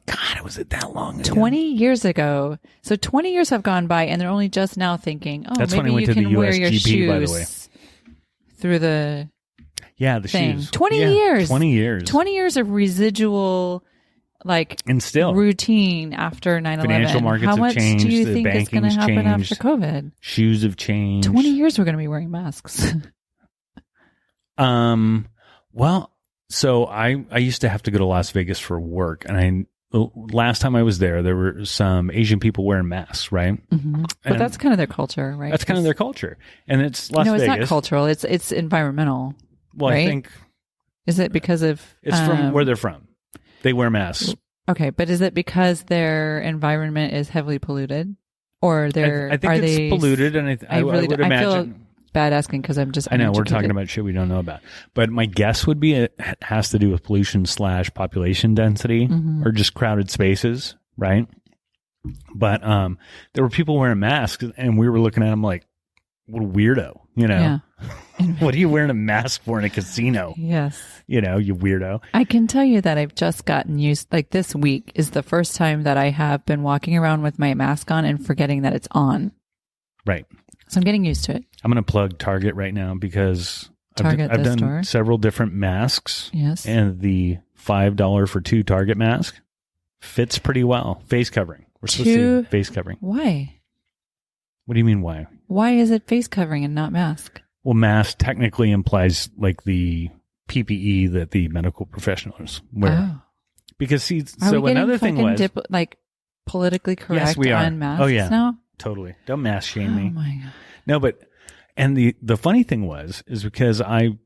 God, was it that long ago? 20 years ago. So 20 years have gone by, and they're only just now thinking, oh, That's when I maybe went you to the can wear your USGP, by the way. shoes through the the thing. shoes. 20 Yeah, years. 20 years. 20 years of residual, and still routine after 9/11. financial markets How have much changed. do you The think is going to banking's happen changed. after COVID? Shoes have changed. 20 years we're going to be wearing masks. Well, so I used to have to go to Las Vegas for work, and last time I was there were some Asian people wearing masks, right? Mm-hmm. But that's kind of their culture, right? That's kind of their culture, and it's Las Vegas. No, it's not cultural. It's environmental. Well, right? I think is it because of it's from where they're from. They wear masks. Okay, but is it because their environment is heavily polluted, or I think it's polluted, and I would imagine. I feel bad asking because I'm just. I know we're talking about shit we don't know about, but my guess would be it has to do with pollution / population density, or just crowded spaces, right? But there were people wearing masks, and we were looking at them like, "What a weirdo," you know? Yeah. What are you wearing a mask for in a casino? Yes. You know, you weirdo. I can tell you that I've just gotten used, like this week is the first time that I have been walking around with my mask on and forgetting that it's on. Right. So I'm getting used to it. I'm going to plug Target right now because I've done store? several different masks. Yes. And the $5 for 2 Target mask fits pretty well. Face covering. We're supposed to do face covering. Why? What do you mean why? Why is it face covering and not mask? Well, mask technically implies like the PPE that the medical professionals wear. Oh. Because another thing was like politically correct yes, we are. on masks now? Totally. Don't mask shame me. Oh my God. No, but and the funny thing is because I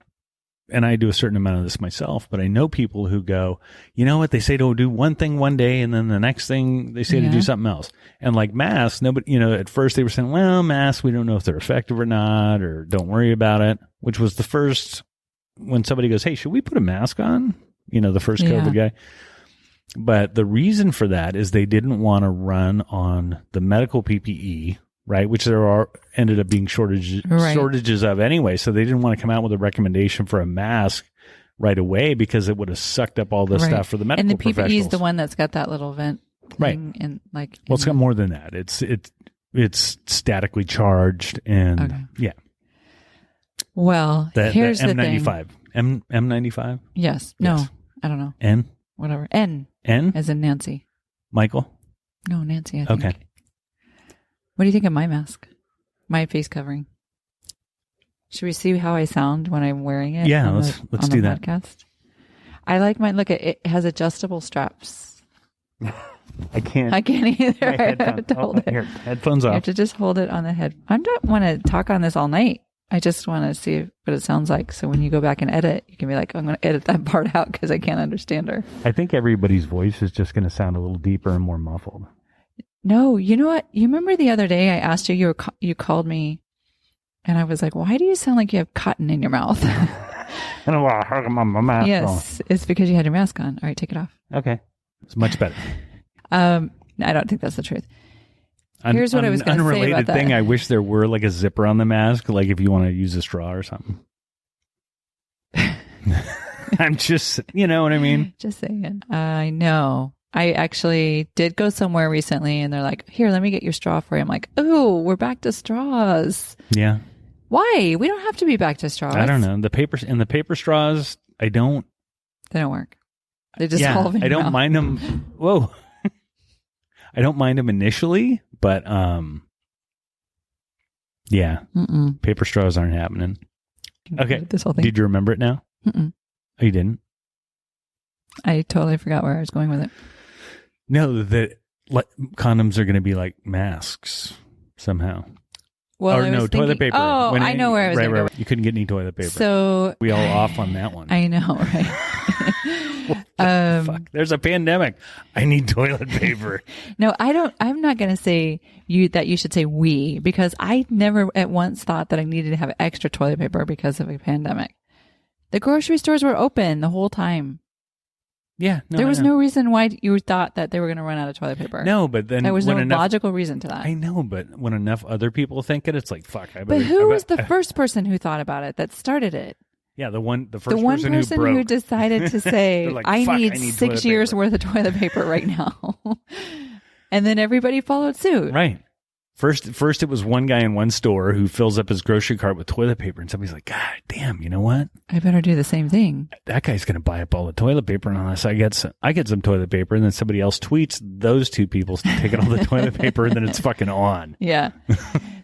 do a certain amount of this myself, but I know people who go, you know what, they say to do one thing one day and then the next thing they say to do something else. And like masks, nobody, at first they were saying, well, masks, we don't know if they're effective or not, or don't worry about it, which was the first when somebody goes, hey, should we put a mask on? The first COVID guy. But the reason for that is they didn't want to run on the medical PPE, right? Which there ended up being shortages of anyway. So they didn't want to come out with a recommendation for a mask right away because it would have sucked up all the stuff for the medical professionals. And the PPE is the one that's got that little vent thing. Right. And it's got more than that. It's statically charged and yeah. Well, here's the M95. thing. M95? Yes. No, I don't know. N? Whatever. N? As in Nancy. Michael? No, Nancy, I think. Okay. What do you think of my mask? My face covering? Should we see how I sound when I'm wearing it? Yeah, let's do that. Podcast? I like mine. Look, it has adjustable straps. I can't either. I have to hold it. Here, headphones off. You have to just hold it on the head. I don't want to talk on this all night. I just want to see what it sounds like. So when you go back and edit, you can be like, I'm going to edit that part out because I can't understand her. I think everybody's voice is just going to sound a little deeper and more muffled. No, you know what? You remember the other day I asked you, you called me and I was like, why do you sound like you have cotton in your mouth? Yes, it's because you had your mask on. All right, take it off. Okay. It's much better. I don't think that's the truth. Here's what I was going to say about that. Thing, I wish there were like a zipper on the mask, like if you want to use a straw or something. I'm just, you know what I mean? Just saying. I know. I actually did go somewhere recently and they're like, here, let me get your straw for you. I'm like, oh, we're back to straws. Yeah. Why? We don't have to be back to straws. I don't know. The paper straws, They don't work. They just fall in your I don't mouth. mind them. Whoa. I don't mind them initially, but yeah. Mm-mm. Paper straws aren't happening. Okay. This whole thing. Did you remember it now? Mm-mm. Oh, you didn't? I totally forgot where I was going with it. No, that condoms are going to be like masks somehow. Well, toilet paper. Oh, I know where I was going. Right. You couldn't get any toilet paper. So we all off on that one. I know, right? Fuck. There's a pandemic. I need toilet paper. No, I don't. I'm not going to say that you should say we, because I never at once thought that I needed to have extra toilet paper because of a pandemic. The grocery stores were open the whole time. Yeah. No, there was no reason why you thought that they were going to run out of toilet paper. No, but then there was no logical reason to that. I know, but when enough other people think it, it's like, fuck. But who was the first person who thought about it, that started it? Yeah, the one The one person person who who broke. decided to say, like, I "Fuck, need I need 6 toilet years paper." worth of toilet paper right now. And then everybody followed suit. Right. First, it was one guy in one store who fills up his grocery cart with toilet paper, and somebody's like, "God damn, you know what? I better do the same thing." That guy's going to buy up all the toilet paper unless I get some toilet paper." And then somebody else tweets those two people taking all the toilet paper, and then it's fucking on. Yeah.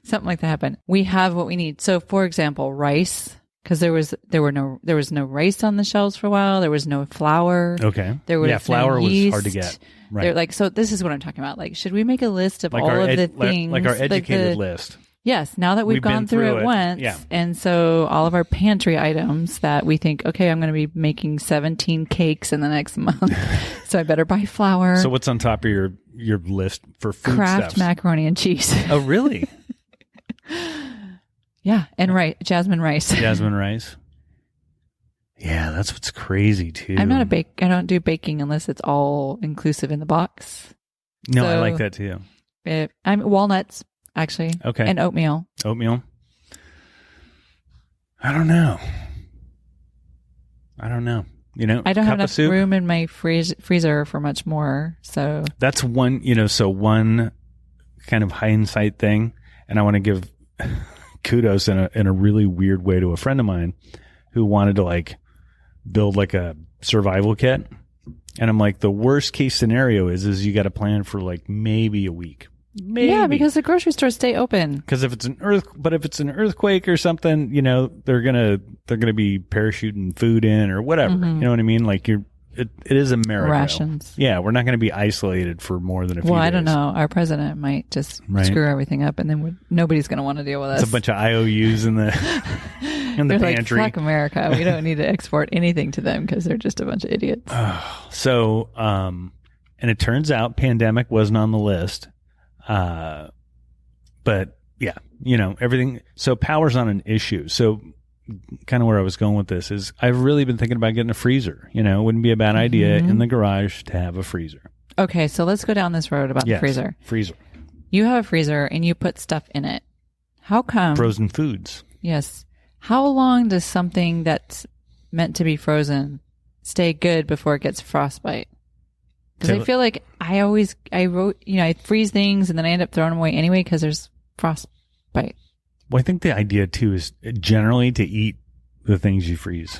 Something like that happened. We have what we need. So, for example, rice, because there was no rice on the shelves for a while. There was no flour. Okay. There was flour no was yeast. hard to get. Right. They're like, so this is what I'm talking about. Like, should we make a list of Like all our of the things? like our educated list. Yes. Now that we've been gone through it once. Yeah. And so all of our pantry items that we think, okay, I'm going to be making 17 cakes in the next month. So I better buy flour. So what's on top of your list for food Kraft stuff? macaroni and cheese. Oh, really? Yeah. And jasmine rice. Jasmine rice. Yeah, that's what's crazy too. I'm not I don't do baking unless it's all inclusive in the box. No, I So, like that too. I'm walnuts, actually. Okay. And oatmeal. Oatmeal. I don't know. You know, I don't have cup of enough soup. room in my freezer for much more. So That's one, one kind of hindsight thing. And I want to give kudos in a really weird way to a friend of mine who wanted to like build like a survival kit. And I'm like, the worst case scenario is you got to plan for like maybe a week. Maybe. yeah, because the grocery stores stay open. Because if it's an earthquake or something, they're gonna be parachuting food in or whatever. Mm-hmm. You know what I mean? Like it is America. Rations. Yeah, we're not going to be isolated for more than a few days. Well, I don't know. Our president might just screw everything up, and then nobody's going to want to deal with us. It's a bunch of IOUs in the They're pantry. Like, fuck America. We don't need to export anything to them because they're just a bunch of idiots. So, and it turns out pandemic wasn't on the list. But yeah, everything. So power's not an issue. So kind of where I was going with this is I've really been thinking about getting a freezer. It wouldn't be a bad idea in the garage to have a freezer. Okay, so let's go down this road about the freezer. Freezer. You have a freezer and you put stuff in it. How come? Frozen foods. Yes. How long does something that's meant to be frozen stay good before it gets frostbite? Because I feel like I freeze things and then I end up throwing them away anyway because there's frostbite. Well, I think the idea too is generally to eat the things you freeze.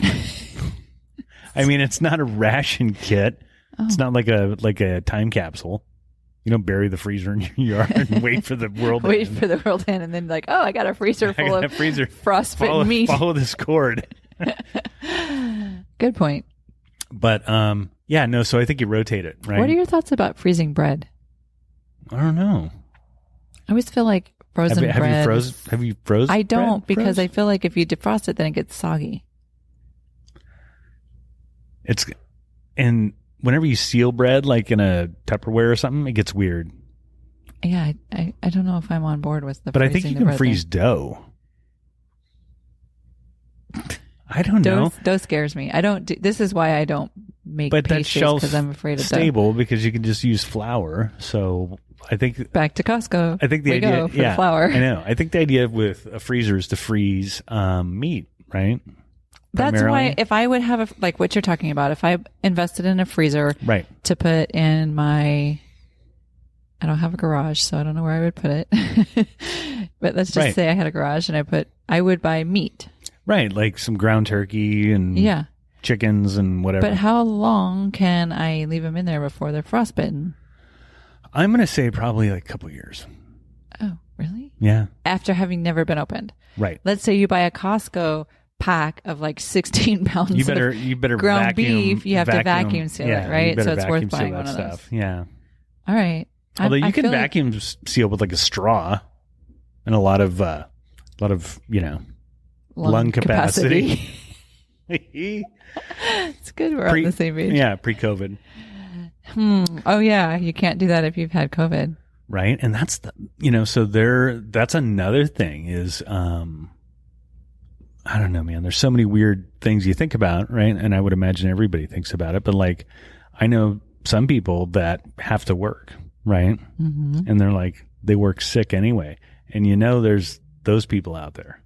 I mean, it's not a ration kit. Oh. It's not like a time capsule. You don't bury the freezer in your yard and wait for the world to end. Wait for the world to end and then like, oh, I got a freezer full of frostbitten meat. Follow this cord. Good point. But yeah, no. So I think you rotate it, right? What are your thoughts about freezing bread? I don't know. I always feel like frozen bread. Have you frozen? I don't because I feel like if you defrost it, then it gets soggy. And whenever you seal bread, like in a Tupperware or something, it gets weird. Yeah, I don't know if I'm on board with the. But I think you can freeze dough. I don't know. Dough scares me. This is why I don't make pastries because I'm afraid of stable because you can just use flour. So I think back to Costco. I think the idea, the flour. I know. I think the idea with a freezer is to freeze meat, right? That's why if I would have like what you're talking about, if I invested in a freezer, right, to put in I don't have a garage, so I don't know where I would put it. But let's just say I had a garage and I would buy meat. Right, like some ground turkey and chickens and whatever. But how long can I leave them in there before they're frostbitten? I'm going to say probably like a couple years. Oh, really? Yeah. After having never been opened. Right. Let's say you buy a Costco pack of like 16 pounds you better ground vacuum, beef. You have to vacuum seal it, right? So it's worth buying one of those. Yeah. All right. Although you can vacuum seal with like a straw and a lot of lung capacity. It's good we're on the same page. Yeah, pre-COVID. Oh yeah, you can't do that if you've had COVID. Right, and that's that's another thing is I don't know, man. There's so many weird things you think about, right? And I would imagine everybody thinks about it, but like I know some people that have to work, right? Mm-hmm. And they're like they work sick anyway. And there's those people out there.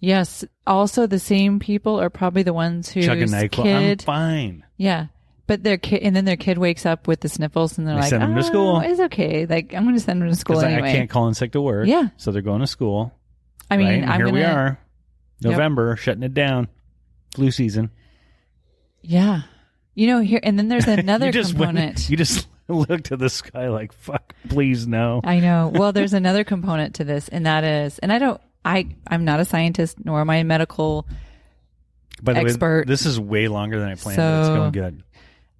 Yes. Also, the same people are probably the ones whose Chugging NyQuil. kid. I'm fine. Yeah. But their kid, and then their kid wakes up with the sniffles, and they're like, send them to school. It's okay. Like, I'm going to send them to school Because anyway. I can't call in sick to work. Yeah. So they're going to school. I mean, right? And here we are. Yep. November, shutting it down. Flu season. Yeah. Here, and then there's another component. You just look to the sky like, fuck, please no. I know. Well, there's another component to this, and that is, and I'm not a scientist, nor am I a medical By the expert. way, this is way longer than I planned, but it's going good.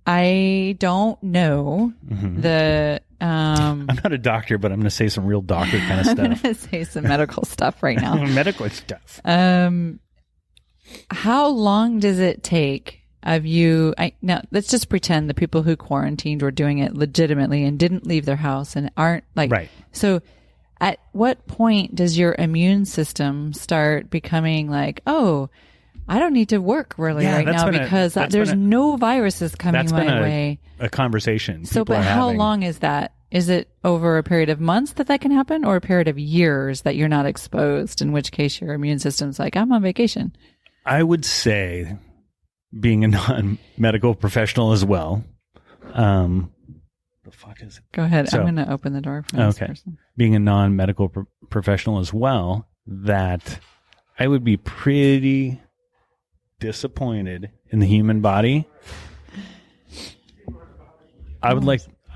I don't know the. I'm not a doctor, but I'm going to say some real doctor kind of stuff. I'm going to say some medical stuff right now. Medical stuff. How long does it take of you? Now, let's just pretend the people who quarantined were doing it legitimately and didn't leave their house and aren't like. Right. So, at what point does your immune system start becoming like, oh, I don't need to work really right now because there's no viruses coming my way. A conversation. So, but how long is that? Is it over a period of months that can happen, or a period of years that you're not exposed, in which case your immune system's like, I'm on vacation? I would say, being a non-medical professional as well, the fuck is it? Go ahead. So, I'm going to open the door for this person. Being a non-medical professional as well, that I would be pretty disappointed in the human body.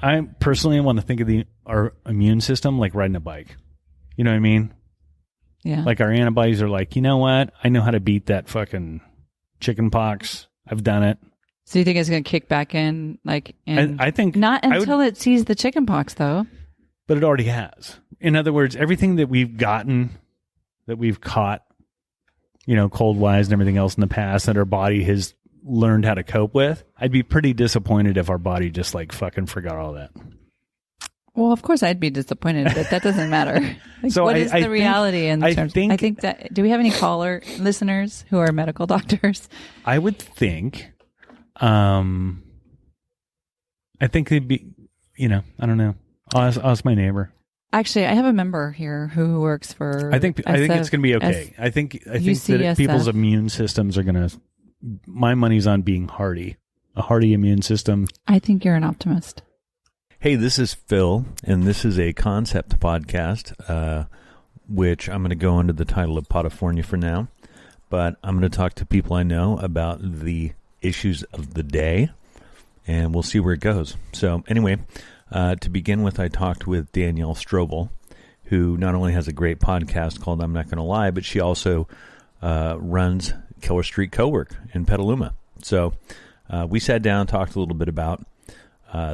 I personally want to think of our immune system like riding a bike. You know what I mean? Yeah. Like our antibodies are like, you know what? I know how to beat that fucking chicken pox. I've done it. So you think it's going to kick back in? I think not until it sees the chicken pox, though. But it already has. In other words, everything that we've gotten, that we've caught, cold-wise and everything else in the past that our body has learned how to cope with, I'd be pretty disappointed if our body just like fucking forgot all that. Well, of course I'd be disappointed, but that doesn't matter. So what is the reality in terms? I think that, do we have any listeners who are medical doctors? I would think, I think they'd be, I don't know. I'll ask my neighbor. Actually, I have a member here who works for. I think it's going to be okay. I think that people's immune systems are going to. My money's on being hardy, a hardy immune system. I think you're an optimist. Hey, this is Phil, and this is a concept podcast, which I'm going to go under the title of Podifornia for now. But I'm going to talk to people I know about the issues of the day, and we'll see where it goes. So anyway, to begin with, I talked with Danielle Stroble, who not only has a great podcast called I'm Not Going to Lie, but she also runs Killer Street Co-work in Petaluma. So we sat down and talked a little bit about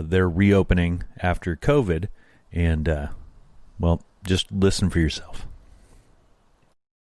their reopening after COVID, and just listen for yourself.